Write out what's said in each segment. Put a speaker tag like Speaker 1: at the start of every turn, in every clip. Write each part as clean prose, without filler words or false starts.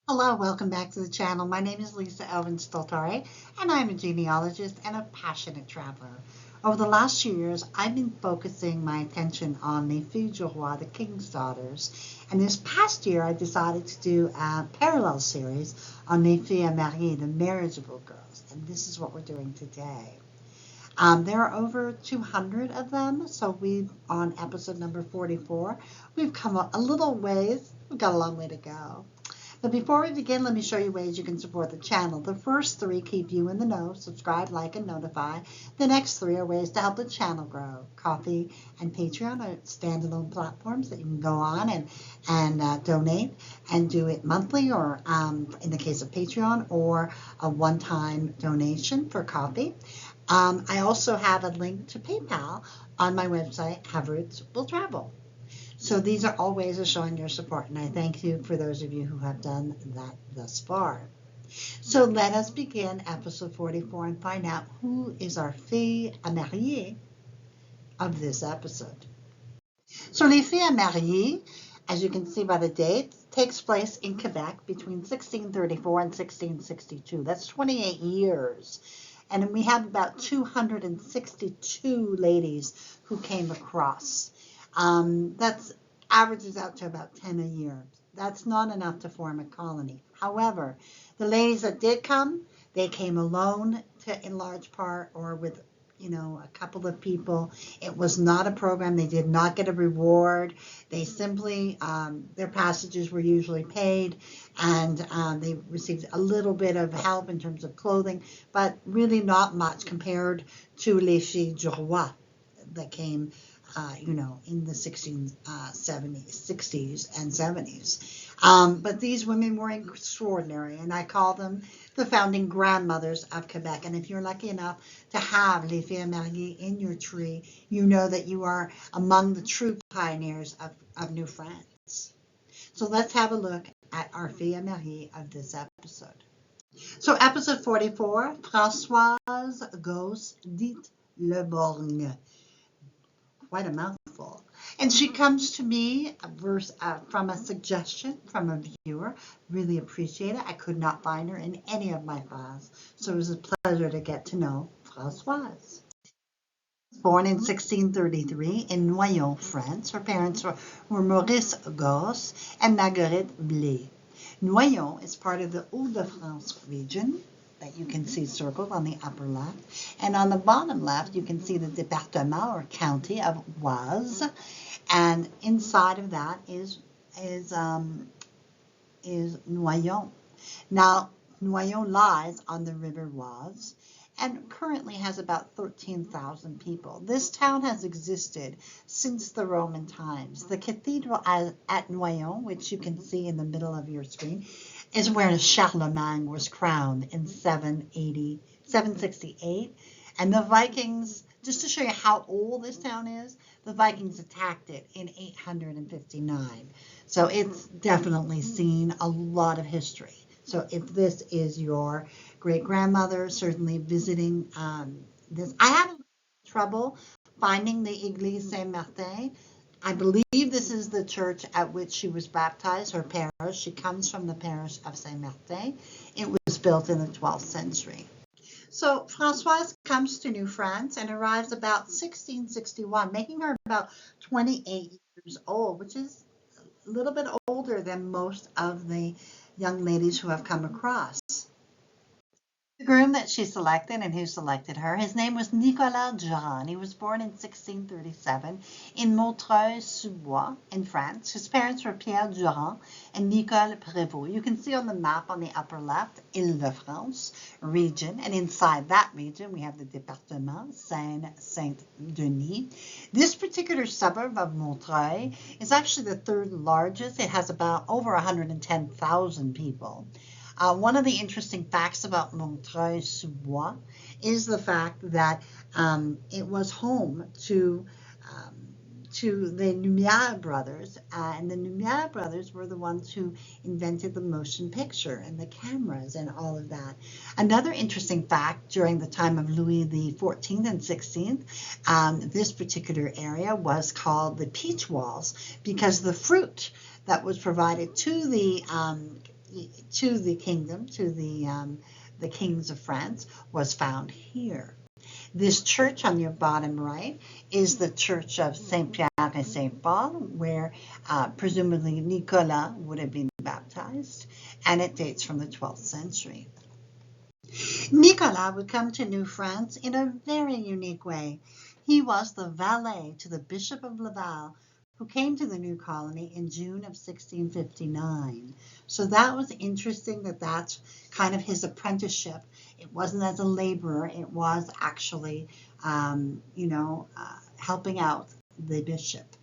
Speaker 1: Hello, welcome back to the channel. My name is Lisa Elvin Stoltare, and I'm a genealogist and a passionate traveler. Over the last few years, I've been focusing my attention on the filles du roi, the king's daughters, and this past year I decided to do a parallel series on les filles mariées, the marriageable girls, and this is what we're doing today. There are over 200 of them, so we've on episode number 44. We've come a little ways. We've got a long way to go. But before we begin, let me show you ways you can support the channel. The first three keep you in the know, subscribe, like, and notify. The next three are ways to help the channel grow. Coffee and Patreon are standalone platforms that you can go on and donate and do it monthly or in the case of Patreon or a one-time donation for coffee. I also have a link to PayPal on my website, Have Roots Will Travel. So these are all ways of showing your support, and I thank you for those of you who have done that thus far. So let us begin episode 44 and find out who is our fille à marier of this episode. So les filles à marier, as you can see by the date, takes place in Quebec between 1634 and 1662. That's 28 years. And we have about 262 ladies who came across. That's averages out to about 10 a year. That's not enough to form a colony. However, the ladies that did come, they came alone in large part or with, a couple of people. It was not a program. They did not get a reward. They simply, their passages were usually paid and they received a little bit of help in terms of clothing, but really not much compared to les filles du roi that came in the 60s and 70s. But these women were extraordinary, and I call them the founding grandmothers of Quebec. And if you're lucky enough to have les filles mariées in your tree, you know that you are among the true pioneers of New France. So let's have a look at our filles mariées of this episode. So episode 44, Francoise, Gausse, dite le Borgne. Quite a mouthful. And she comes to me from a suggestion from a viewer. Really appreciate it. I could not find her in any of my files, so it was a pleasure to get to know Francoise. Born in 1633 in Noyon, France, her parents were Maurice Gausse and Marguerite Blé. Noyon is part of the Hauts-de-France region that you can see circled on the upper left. And on the bottom left, you can see the département or county of Oise. And inside of that is Noyon. Now, Noyon lies on the River Oise and currently has about 13,000 people. This town has existed since the Roman times. The cathedral at Noyon, which you can see in the middle of your screen, is where Charlemagne was crowned in 768. And the Vikings, just to show you how old this town is, the Vikings attacked it in 859. So it's definitely seen a lot of history. So if this is your great-grandmother, certainly visiting this. I had trouble finding the Église Saint-Martin. I believe this is the church at which she was baptized, her parish. She comes from the parish of Saint-Martin. It was built in the 12th century. So Francoise comes to New France and arrives about 1661, making her about 28 years old, which is a little bit older than most of the young ladies who have come across. The groom that she selected and who selected her, his name was Nicolas Durand. He was born in 1637 in Montreuil-sous-Bois in France. His parents were Pierre Durand and Nicole Prévost. You can see on the map on the upper left, Île-de-France region, and inside that region we have the département Saint-Denis. This particular suburb of Montreuil is actually the third largest. It has about over 110,000 people. One of the interesting facts about Montreuil-sous-Bois is the fact that it was home to the Lumière brothers, and the Lumière brothers were the ones who invented the motion picture and the cameras and all of that. Another interesting fact, during the time of Louis XIV and XVI, this particular area was called the Peach Walls because the fruit that was provided to the to the kingdom, to the kings of France, was found here. This church on your bottom right is the church of Saint Pierre and Saint Paul, where presumably Nicolas would have been baptized, and it dates from the 12th century. Nicolas would come to New France in a very unique way. He was the valet to the Bishop of Laval, who came to the new colony in June of 1659. So that was interesting that that's kind of his apprenticeship. It wasn't as a laborer, it was actually, helping out the bishop.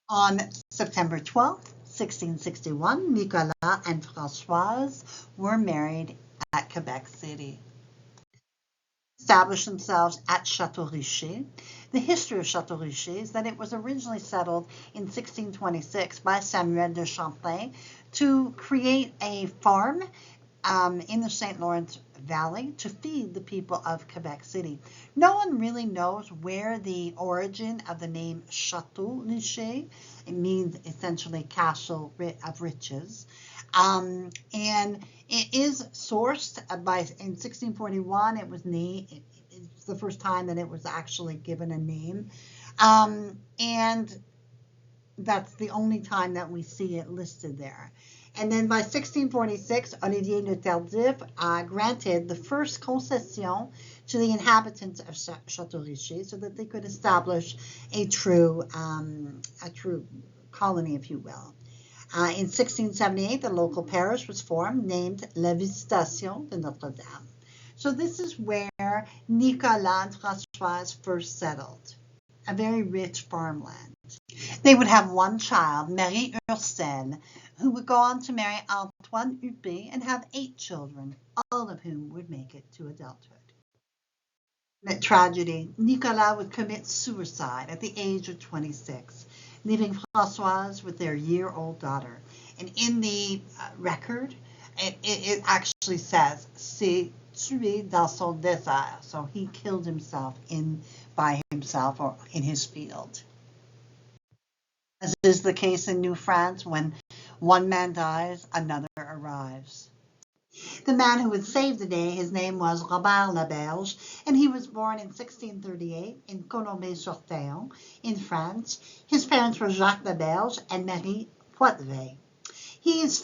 Speaker 1: On September 12th, 1661, Nicolas and Francoise were married at Quebec City. Established themselves at Château Richer. The history of Château Richer is that it was originally settled in 1626 by Samuel de Champlain to create a farm in the St. Lawrence Valley to feed the people of Quebec City. No one really knows where the origin of the name Château Richer, it means essentially castle of riches. And it is sourced in 1641. It was named. It's the first time that it was actually given a name, and that's the only time that we see it listed there. And then by 1646, Olivier Le Tardif granted the first concession to the inhabitants of Château Richer so that they could establish a true colony, if you will. In 1678, the local parish was formed, named La Visitation de Notre Dame. So this is where Nicolas and Francoise first settled, a very rich farmland. They would have one child, Marie Urselle, who would go on to marry Antoine Huppé and have 8 children, all of whom would make it to adulthood. That tragedy, Nicolas would commit suicide at the age of 26, leaving Francoise with their year-old daughter. And in the record, it actually says, "C'est tué dans son désert." So he killed himself by himself or in his field. As is the case in New France, when one man dies, another arrives. The man who would save the day, his name was Robert Laberge, and he was born in 1638 in Colombey-sur-Théon in France. His parents were Jacques Laberge and Marie Poitevin. His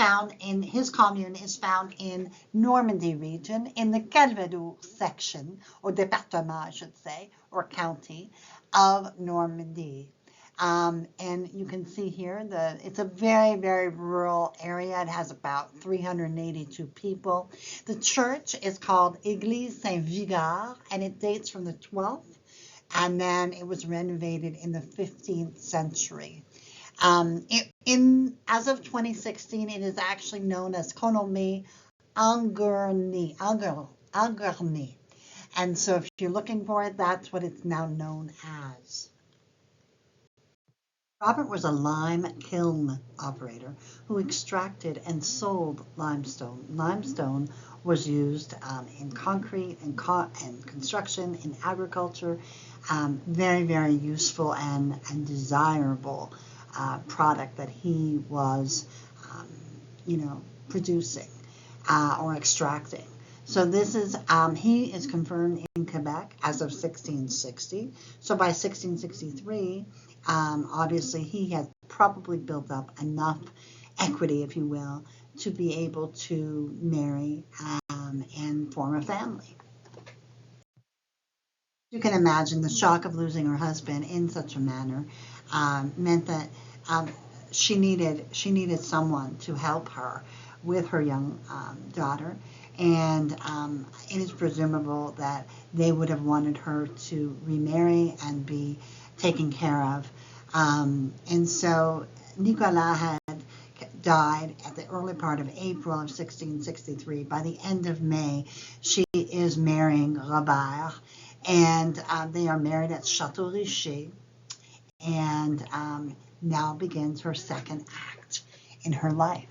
Speaker 1: commune is found in Normandy region, in the Calvados section, or département, I should say, or county of Normandy. And you can see here it's a very, very rural area. It has about 382 people. The church is called Église Saint-Vigard, and it dates from the 12th, and then it was renovated in the 15th century. As of 2016, it is actually known as Colombey Angerney. And so if you're looking for it, that's what it's now known as. Robert was a lime kiln operator who extracted and sold limestone. Limestone was used in concrete and construction, in agriculture. Very, very useful and desirable product that he was, producing or extracting. So this is, he is confirmed in Quebec as of 1660. So by 1663, obviously he had probably built up enough equity, if you will, to be able to marry and form a family. You can imagine the shock of losing her husband in such a manner meant that she needed someone to help her with her young daughter, and it is presumable that they would have wanted her to remarry and be taken care of. And so Nicolas had died at the early part of April of 1663. By the end of May, she is marrying Robert, and they are married at Château Richer, and now begins her second act in her life.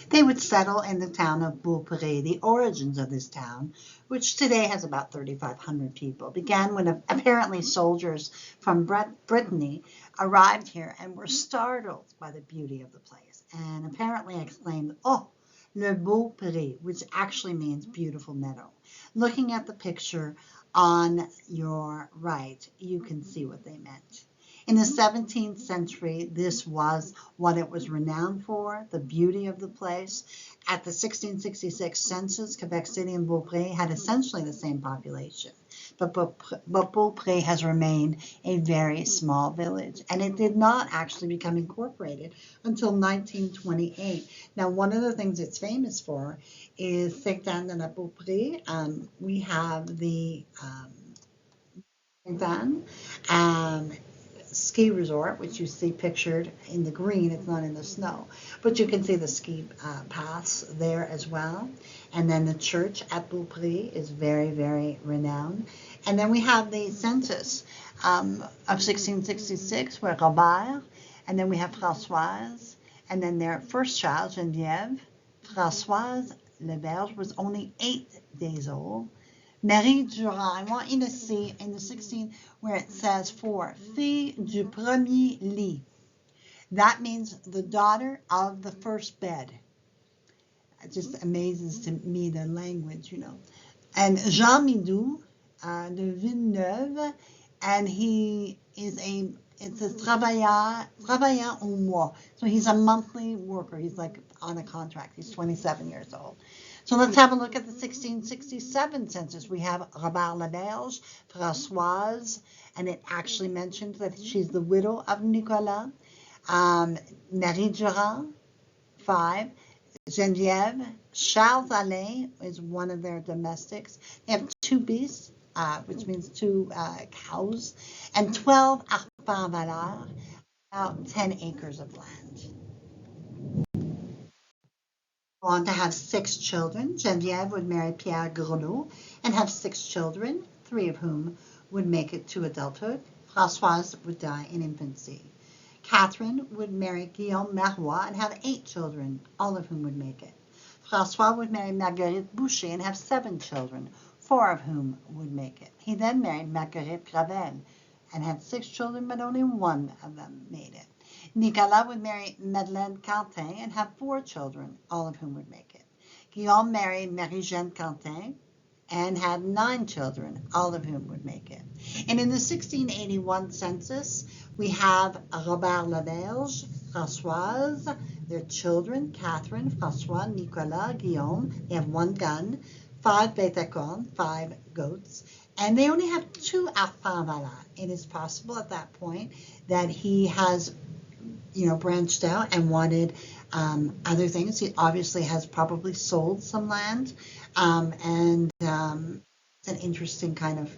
Speaker 1: They would settle in the town of Beaupré. The origins of this town, which today has about 3,500 people, began when apparently soldiers from Brittany arrived here and were startled by the beauty of the place and apparently exclaimed, "Oh, le beau pré," which actually means beautiful meadow. Looking at the picture on your right, you can see what they meant. In the 17th century, this was what it was renowned for, the beauty of the place. At the 1666 census, Quebec City and Beaupré had essentially the same population. But Beaupré has remained a very small village, and it did not actually become incorporated until 1928. Now, one of the things it's famous for is Sainte-Anne-de-la-Beaupré. We have the Van ski resort, which you see pictured in the green. It's not in the snow, but you can see the ski paths there as well. And then the church at Beaupré is very, very renowned. And then we have the census of 1666 where Robert, and then we have Francoise, and then their first child, Geneviève. Françoise Leberge was only 8 days old. Marie Durand, I want you to see in the 16 where it says for fille du premier lit. That means the daughter of the first bed. It just amazes to me the language, you know. And Jean Midou de Villeneuve, and he is it's a travailleur au mois. So he's a monthly worker. He's like on a contract. He's 27 years old. So let's have a look at the 1667 census. We have Robert Laberge, Françoise, and it actually mentions that she's the widow of Nicolas. Marie Durand, 5. Geneviève, Charles Alain is one of their domestics. They have 2 beasts, which means 2 cows, and 12 arpents valeurs, about 10 acres of land. Go on to have 6 children. Geneviève would marry Pierre Grelot and have 6 children, 3 of whom would make it to adulthood. Françoise would die in infancy. Catherine would marry Guillaume Marois and have 8 children, all of whom would make it. François would marry Marguerite Boucher and have 7 children, 4 of whom would make it. He then married Marguerite Gravel and had 6 children, but only 1 of them made it. Nicolas would marry Madeleine Quentin and have 4 children, all of whom would make it. Guillaume married Marie-Jeanne Quentin and had 9 children, all of whom would make it. And in the 1681 census, we have Robert Laberge, Françoise, their children, Catherine, François, Nicolas, Guillaume. They have 1 gun, 5 bêtes à cornes, 5 goats, and they only have 2 arpents valeurs. It is possible at that point that he has, branched out and wanted other things. He obviously has probably sold some land, and it's an interesting kind of.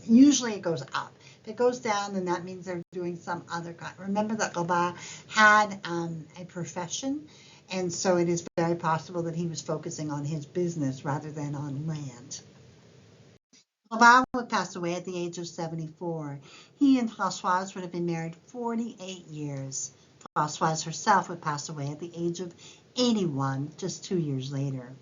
Speaker 1: Usually it goes up. If it goes down, then that means they're doing some other kind. Remember that Robert had a profession, and so it is very possible that he was focusing on his business rather than on land. Robert would pass away at the age of 74. He and Françoise would have been married 48 years. Françoise herself would pass away at the age of 81, just 2 years later.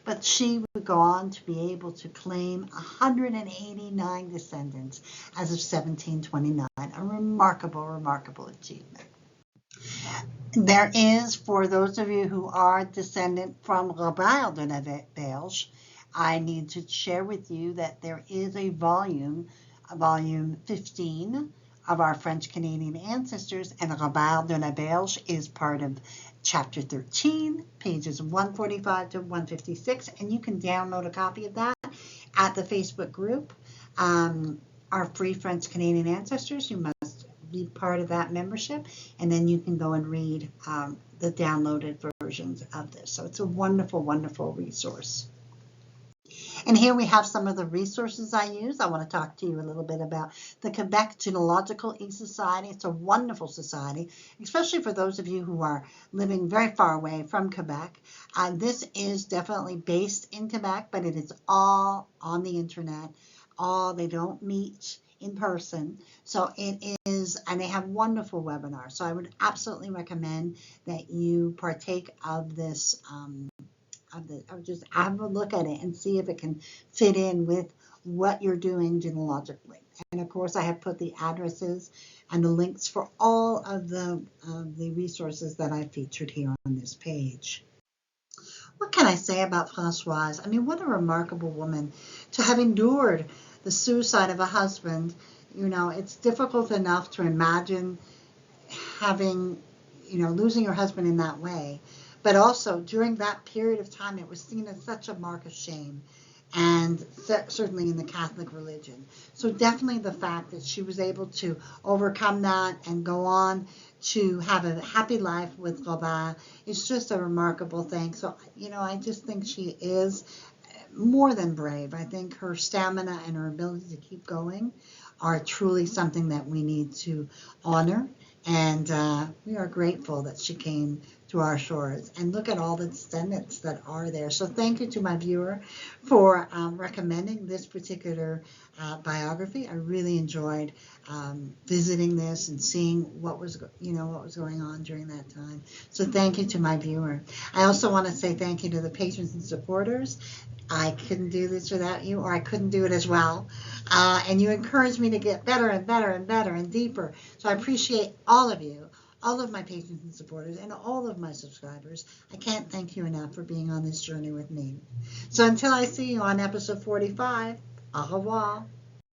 Speaker 1: But she would go on to be able to claim 189 descendants as of 1729, a remarkable, remarkable achievement. There is, for those of you who are descendant from Robert de la Berge, I need to share with you that there is a volume 15 of our French-Canadian ancestors, and Robert de la Berge is part of Chapter 13, pages 145 to 156, and you can download a copy of that at the Facebook group, our Free French-Canadian Ancestors. You must be part of that membership, and then you can go and read the downloaded versions of this. So it's a wonderful, wonderful resource. And here we have some of the resources I use. I want to talk to you a little bit about the Quebec Genealogical E-Society. It's a wonderful society, especially for those of you who are living very far away from Quebec. This is definitely based in Quebec, but it is all on the internet. They don't meet in person. So it is, and they have wonderful webinars. So I would absolutely recommend that you partake of this just have a look at it and see if it can fit in with what you're doing genealogically. And of course, I have put the addresses and the links for all of the resources that I featured here on this page. What can I say about Francoise? I mean, what a remarkable woman to have endured the suicide of a husband. You know, it's difficult enough to imagine having, losing your husband in that way. But also during that period of time, it was seen as such a mark of shame, and certainly in the Catholic religion. So definitely the fact that she was able to overcome that and go on to have a happy life with Robert is just a remarkable thing. So, I just think she is more than brave. I think her stamina and her ability to keep going are truly something that we need to honor. And we are grateful that she came to our shores. And look at all the descendants that are there. So thank you to my viewer for recommending this particular biography. I really enjoyed visiting this and seeing what was going on during that time. So thank you to my viewer. I also want to say thank you to the patrons and supporters. I couldn't do this without you, or I couldn't do it as well. And you encourage me to get better and better and better and deeper. So I appreciate all of you, all of my patrons and supporters, and all of my subscribers. I can't thank you enough for being on this journey with me. So until I see you on episode 45, au revoir.